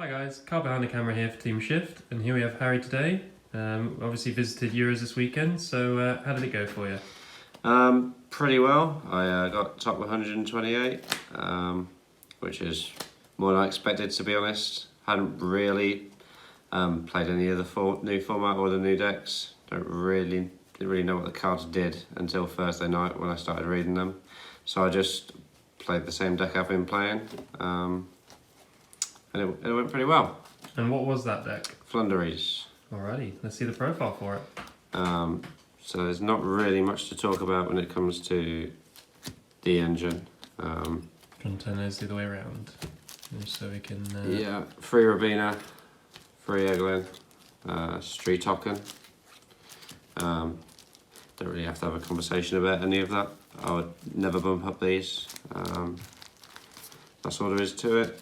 Hi guys, Carl behind the camera here for Team Shift, and here we have Harry today. Obviously visited Euros this weekend, so how did it go for you? Pretty well. I got top 128, which is more than I expected, to be honest. Hadn't really played any of the new format or the new decks. Didn't really know what the cards did until Thursday night when I started reading them. So I just played the same deck I've been playing, and it went pretty well. And what was that deck? Floowandereeze. Alrighty, let's see the profile for it. So there's not really much to talk about when it comes to the engine. Trying to turn those the other way around, just so we can... Yeah, 3 Rabina, 3 Eglin, Street Token. Don't really have to have a conversation about any of that. I would never bump up these. That's all there is to it.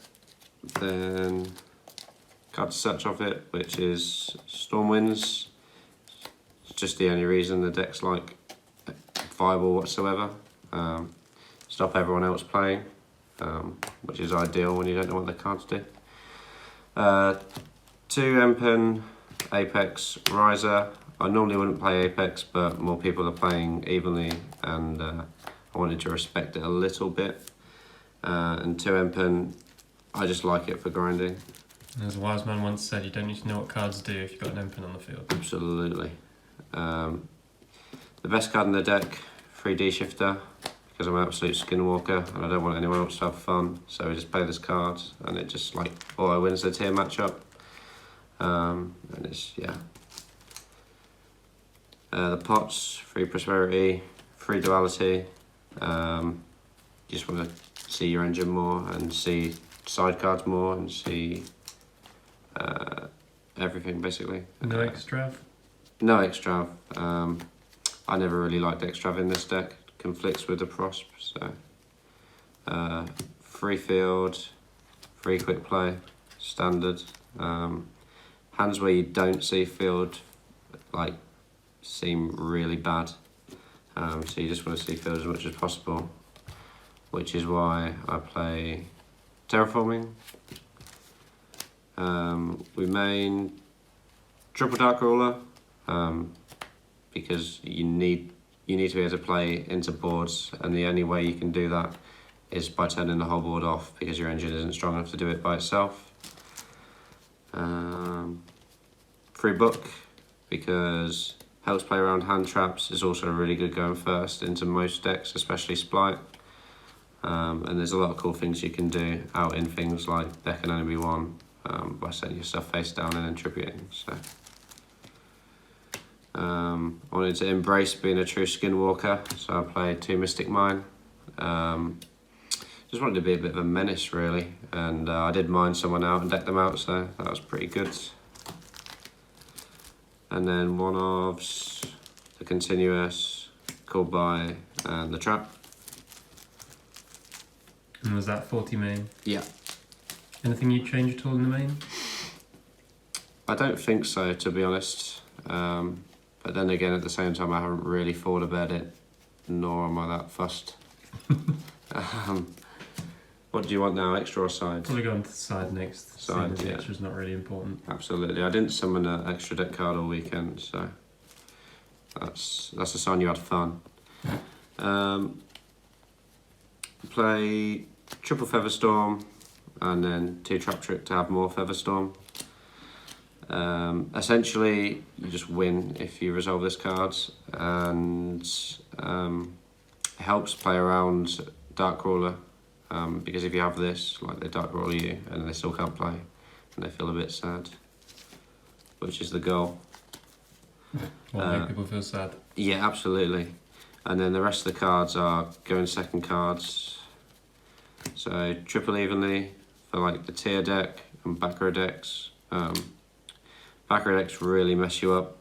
Then card to search off it, which is Stormwinds. It's just the only reason the deck's like viable whatsoever. Stop everyone else playing, which is ideal when you don't know what the cards do. 2 Empen, Apex, Riser. I normally wouldn't play Apex, but more people are playing evenly, and I wanted to respect it a little bit. And 2 Empen, I just like it for grinding. As a wise man once said, you don't need to know what cards do if you've got an Empen on the field. Absolutely. The best card in the deck, 3D Shifter, because I'm an absolute skinwalker and I don't want anyone else to have fun. So we just play this card and it just like auto wins the tier matchup. And it's, yeah. The pots, 3 Prosperity, 3 Duality. You just want to see your engine more and see side cards more and see everything basically. No extrav? No extrav. I never really liked extrav in this deck. Conflicts with the prosp, so 3 field, 3 quick play, standard. Hands where you don't see field like seem really bad. So you just want to see field as much as possible, which is why I play Terraforming. We main triple Dark Ruler, because you need to be able to play into boards, and the only way you can do that is by turning the whole board off, because your engine isn't strong enough to do it by itself. 3 Book, because helps play around hand traps, is also really good going first into most decks, especially Spright. And there's a lot of cool things you can do out in things like there can only be one, by setting your stuff face down and then tributing. So I wanted to embrace being a true skinwalker, so I played 2 Mystic Mine. Just wanted to be a bit of a menace really, and I did mine someone out and deck them out, so that was pretty good. And then one of the Continuous, Called By, and the Trap. And was that 40 main? Yeah. Anything you change at all in the main? I don't think so, to be honest. But then again, at the same time, I haven't really thought about it, nor am I that fussed. What do you want now, extra or side? Probably go on to the side next. Side, the yeah. extra's not really important. Absolutely. I didn't summon an extra deck card all weekend, so that's a sign you had fun. Play triple Featherstorm, and then 2 Trap Trick to have more Featherstorm. Essentially, you just win if you resolve this card, and it helps play around Dark Crawler, because if you have this, like they Dark Crawler you, and they still can't play, and they feel a bit sad, which is the goal. Make people feel sad. Yeah, absolutely. And then the rest of the cards are going second cards. So triple evenly for like the tier deck and back row decks. Back row decks really mess you up.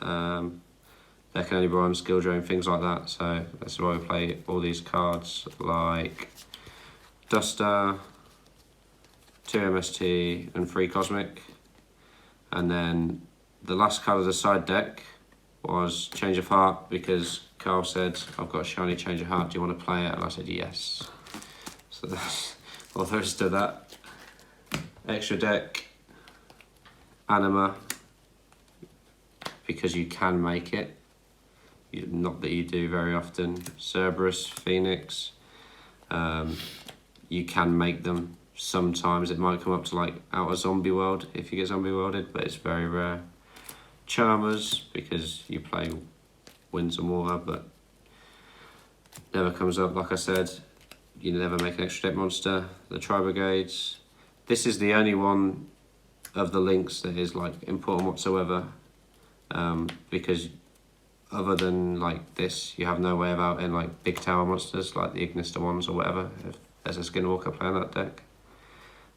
They can only run skill drain, things like that. So that's why we play all these cards like Duster, 2 MST, and 3 Cosmic. And then the last card of the side deck was Change of Heart, because Carl said, I've got a shiny Change of Heart, do you want to play it? And I said yes. So that's all there is to that. extra deck, Anima, because you can make it. Not that you do very often. Cerberus, Phoenix. You can make them. Sometimes it might come up to like Outer Zombie World if you get Zombie Worlded, but it's very rare. Charmers, because you play Winds and Water, but never comes up. Like I said, you never make an extra deck monster. The Tri-Brigades. This is the only one of the links that is like important whatsoever, because other than like this, you have no way of outing like big tower monsters like the Ignister ones or whatever. If there's a Skinwalker playing that deck,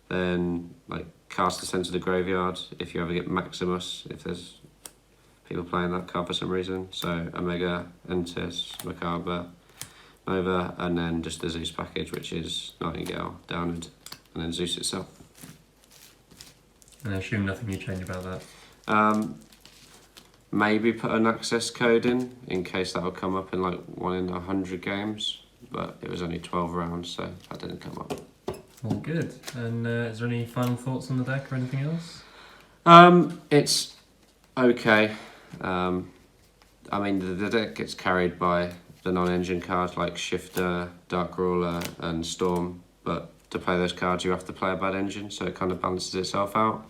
then like cast Descent to the Graveyard if you ever get Maximus, if there's people playing that card for some reason. So Omega, Entis, Macabre, Nova, and then just the Zeus package, which is Nightingale, Downward, and then Zeus itself. And I assume nothing you change about that. Maybe put an access code in case that will come up in like 1 in 100 games, but it was only 12 rounds, so that didn't come up. All good. And is there any final thoughts on the deck or anything else? It's okay. I mean, the deck gets carried by the non-engine cards like Shifter, Dark Ruler, and Storm, but to play those cards you have to play a bad engine, so it kind of balances itself out.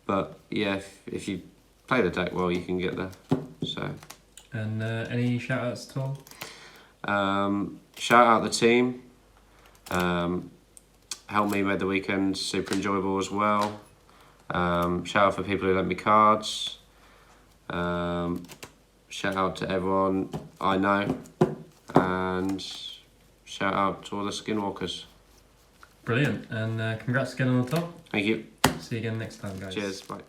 But yeah, if you play the deck well, you can get there. So. And any shout outs at all? Shout out the team. Helped me made the weekend super enjoyable as well. Shout out for people who lent me cards. Shout out to everyone I know. And shout out to all the Skinwalkers. Brilliant. And congrats again on the top. Thank you. See you again next time, guys. Cheers. Bye.